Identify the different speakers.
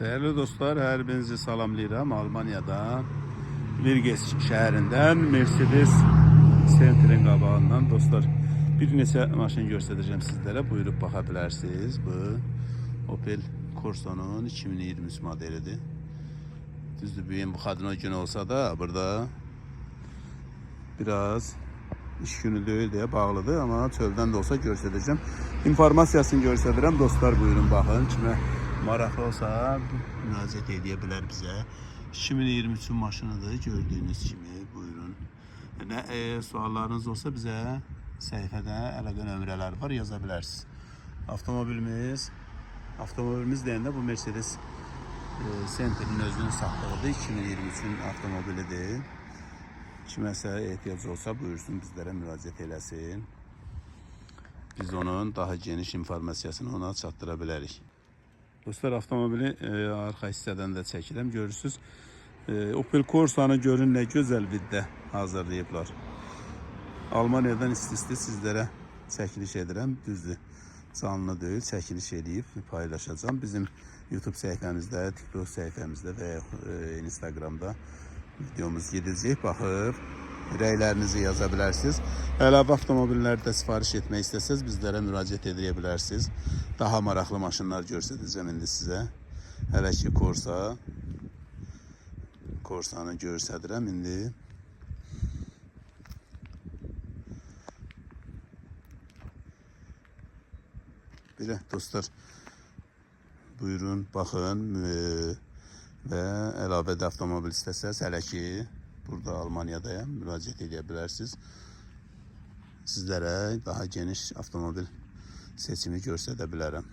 Speaker 1: Değerli dostlar, her birinizi salamlayıram. Almanya'da Virges şəhərindən Mercedes Center'in qabağından dostlar bir neçə maşın göstərəcəm sizlərə. Buyurub baxa bilərsiniz. Bu Opel Corsa'nın 2023 modelidir. Düzdür, bu bu xadına gün olsa da burada biraz iş günü deyil deyə bağlıdır, amma çöldən də olsa göstərəcəm. İnformasiyasını göstərirəm. Dostlar, buyurun baxın. Kimə maraqlı olsa müraciət edə bilər bizə. 2023 maşınıdır, gördüyünüz kimi. Buyurun. Suallarınız olsa bizə səhifədə əlaqə nömrələri var, yaza bilərsiniz. Avtomobilimiz deyəndə bu Mercedes Center'in özünün saxlığıdır. 2023'ün avtomobilidir. Kiməsə ehtiyac olsa buyursun, bizlərə müraciət eləsin. Biz onun daha geniş informasiyasını ona çatdıra bilərik. Dostlar, avtomobili arxa hissədən də çəkirəm. Görürsünüz, Opel Corsa'nı görün nə gözəl viddə hazırlayıblar. Almaniyadan isti-isti sizlərə çəkiliş edirəm. Düzdür, canlı deyil, çəkiliş edib paylaşacağım. Bizim YouTube səhifəmizdə, TikTok səhifəmizdə və Instagramda videomuz gedəcək. Baxıb rəylərinizi yaza bilərsiniz. Əlavə avtomobillərdə sifariş etmək istəsəz bizlərə müraciət edə bilərsiniz. Daha maraqlı maşınlar göstərəcəm indi sizə. Hələ ki Corsa'nı göstərirəm indi. Belə dostlar, buyurun, baxın və əlavə də avtomobil istəsəz, hələ ki burada Almaniyadayam, müraciət edə bilərsiniz. Sizlərə daha geniş avtomobil seçimi göstərə bilərəm.